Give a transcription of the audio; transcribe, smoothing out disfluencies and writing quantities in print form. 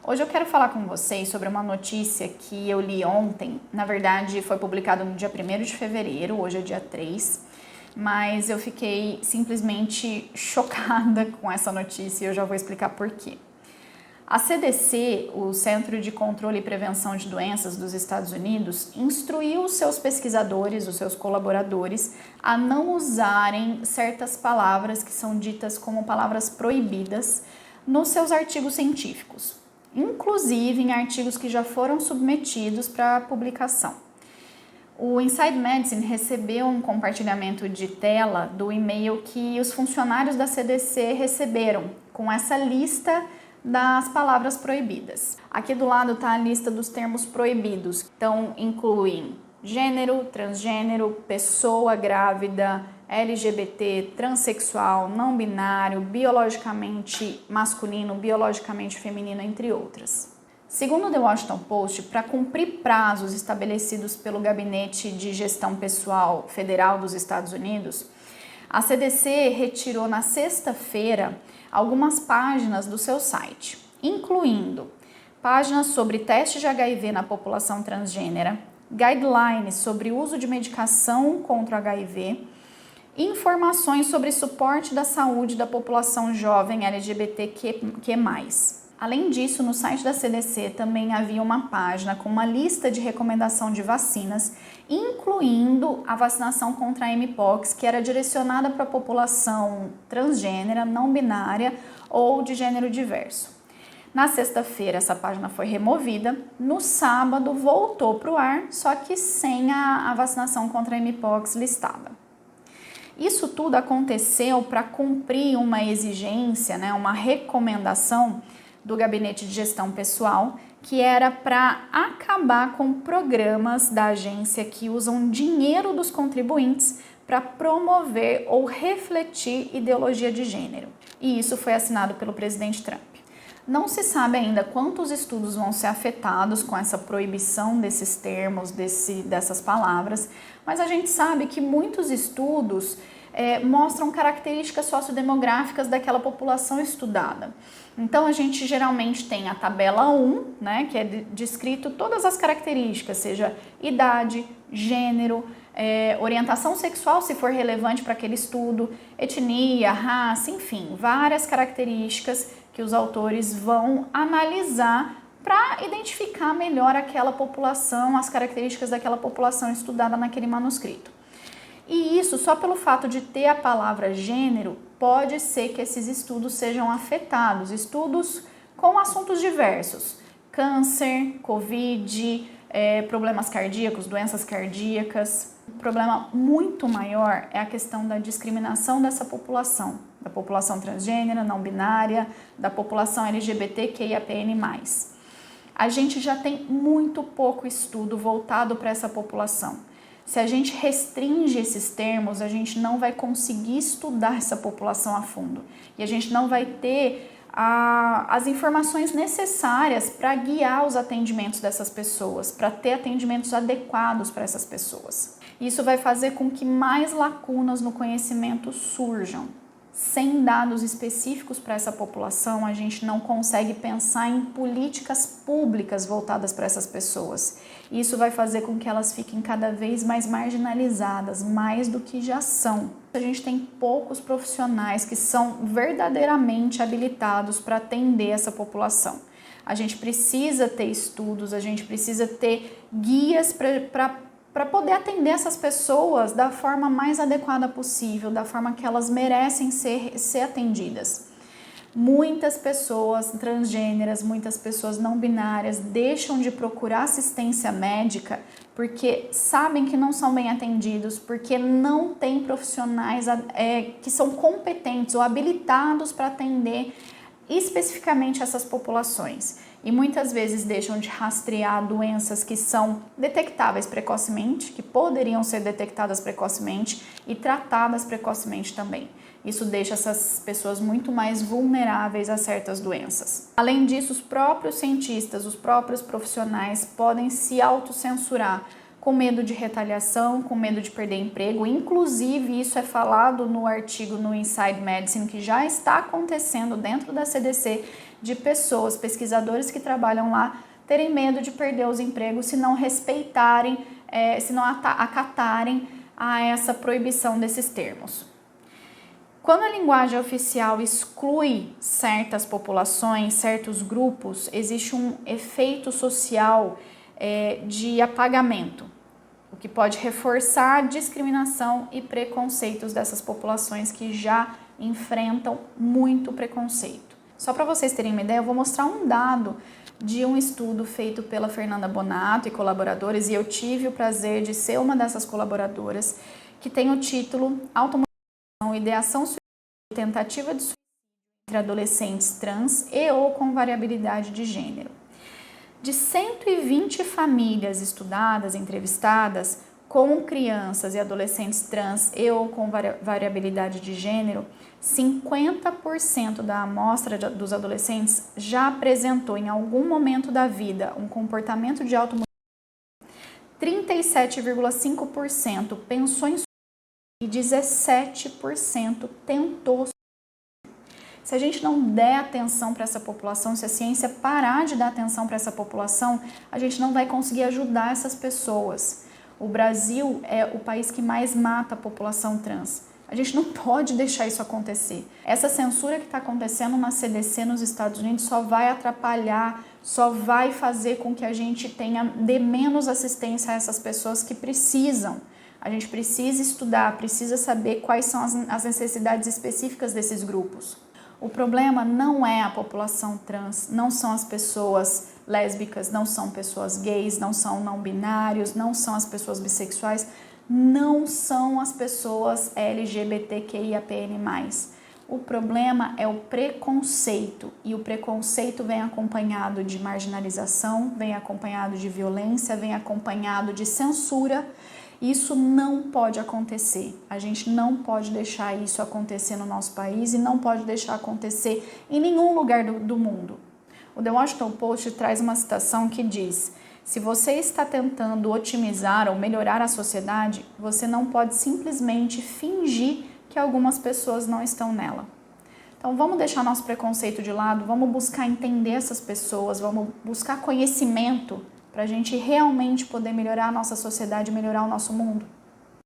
Hoje eu quero falar com vocês sobre uma notícia que eu li ontem. Na verdade, foi publicado no dia 1º de fevereiro, hoje é dia 3, mas eu fiquei simplesmente chocada com essa notícia e eu já vou explicar por quê. A CDC, o Centro de Controle e Prevenção de Doenças dos Estados Unidos, instruiu os seus pesquisadores, os seus colaboradores, a não usarem certas palavras que são ditas como palavras proibidas nos seus artigos científicos, inclusive em artigos que já foram submetidos para publicação. O Inside Medicine recebeu um compartilhamento de tela do e-mail que os funcionários da CDC receberam, com essa lista das palavras proibidas. Aqui do lado está a lista dos termos proibidos, então incluem gênero, transgênero, pessoa grávida, LGBT, transexual, não binário, biologicamente masculino, biologicamente feminino, entre outras. Segundo o The Washington Post, para cumprir prazos estabelecidos pelo Gabinete de Gestão Pessoal Federal dos Estados Unidos, a CDC retirou na sexta-feira algumas páginas do seu site, incluindo páginas sobre testes de HIV na população transgênera, guidelines sobre uso de medicação contra o HIV, informações sobre suporte da saúde da população jovem LGBTQ+. Além disso, no site da CDC também havia uma página com uma lista de recomendação de vacinas, incluindo a vacinação contra a Mpox, que era direcionada para a população transgênera, não binária ou de gênero diverso. Na sexta-feira, essa página foi removida. No sábado, voltou para o ar, só que sem a vacinação contra a Mpox listada. Isso tudo aconteceu para cumprir uma exigência, uma recomendação do Gabinete de Gestão Pessoal, que era para acabar com programas da agência que usam dinheiro dos contribuintes para promover ou refletir ideologia de gênero. E isso foi assinado pelo presidente Trump. Não se sabe ainda quantos estudos vão ser afetados com essa proibição desses termos, dessas palavras, mas a gente sabe que muitos estudos mostram características sociodemográficas daquela população estudada. Então, a gente geralmente tem a tabela 1, que é descrito todas as características, seja idade, gênero, orientação sexual, se for relevante para aquele estudo, etnia, raça, enfim, várias características que os autores vão analisar para identificar melhor aquela população, as características daquela população estudada naquele manuscrito. E isso, só pelo fato de ter a palavra gênero, pode ser que esses estudos sejam afetados. Estudos com assuntos diversos, câncer, covid, problemas cardíacos, doenças cardíacas. O problema muito maior é a questão da discriminação dessa população, da população transgênera, não binária, da população LGBTQIAPN+. A gente já tem muito pouco estudo voltado para essa população. Se a gente restringe esses termos, a gente não vai conseguir estudar essa população a fundo. E a gente não vai ter as informações necessárias para guiar os atendimentos dessas pessoas, para ter atendimentos adequados para essas pessoas. Isso vai fazer com que mais lacunas no conhecimento surjam. Sem dados específicos para essa população, a gente não consegue pensar em políticas públicas voltadas para essas pessoas. Isso vai fazer com que elas fiquem cada vez mais marginalizadas, mais do que já são. A gente tem poucos profissionais que são verdadeiramente habilitados para atender essa população. A gente precisa ter estudos, a gente precisa ter guias para poder atender essas pessoas da forma mais adequada possível, da forma que elas merecem ser atendidas. Muitas pessoas transgêneras, muitas pessoas não binárias deixam de procurar assistência médica porque sabem que não são bem atendidos, porque não tem profissionais que são competentes ou habilitados para atender especificamente essas populações. E muitas vezes deixam de rastrear doenças que são detectáveis precocemente, que poderiam ser detectadas precocemente e tratadas precocemente também. Isso deixa essas pessoas muito mais vulneráveis a certas doenças. Além disso, os próprios cientistas, os próprios profissionais podem se autocensurar com medo de retaliação, com medo de perder emprego. Inclusive, isso é falado no artigo no Inside Medicine, que já está acontecendo dentro da CDC, de pessoas, pesquisadores que trabalham lá, terem medo de perder os empregos se não respeitarem, se não acatarem a essa proibição desses termos. Quando a linguagem oficial exclui certas populações, certos grupos, existe um efeito social de apagamento, o que pode reforçar a discriminação e preconceitos dessas populações que já enfrentam muito preconceito. Só para vocês terem uma ideia, eu vou mostrar um dado de um estudo feito pela Fernanda Bonato e colaboradores, e eu tive o prazer de ser uma dessas colaboradoras, que tem o título Automutilação, Ideação Suicida e Tentativa de Suicídio entre Adolescentes Trans e ou com Variabilidade de Gênero. De 120 famílias estudadas, entrevistadas, com crianças e adolescentes trans e ou com variabilidade de gênero, 50% da amostra dos adolescentes já apresentou em algum momento da vida um comportamento de automutilação, 37,5% pensou em suicídio e 17% tentou suicídio. Se a gente não der atenção para essa população, se a ciência parar de dar atenção para essa população, a gente não vai conseguir ajudar essas pessoas. O Brasil é o país que mais mata a população trans. A gente não pode deixar isso acontecer. Essa censura que está acontecendo na CDC nos Estados Unidos só vai atrapalhar, só vai fazer com que a gente dê menos assistência a essas pessoas que precisam. A gente precisa estudar, precisa saber quais são as necessidades específicas desses grupos. O problema não é a população trans, não são as pessoas lésbicas, não são pessoas gays, não são não binários, não são as pessoas bissexuais, não são as pessoas LGBTQIAPN+. O problema é o preconceito, e o preconceito vem acompanhado de marginalização, vem acompanhado de violência, vem acompanhado de censura. Isso não pode acontecer. A gente não pode deixar isso acontecer no nosso país e não pode deixar acontecer em nenhum lugar do mundo. O The Washington Post traz uma citação que diz: se você está tentando otimizar ou melhorar a sociedade, você não pode simplesmente fingir que algumas pessoas não estão nela. Então vamos deixar nosso preconceito de lado, vamos buscar entender essas pessoas, vamos buscar conhecimento para a gente realmente poder melhorar a nossa sociedade, melhorar o nosso mundo.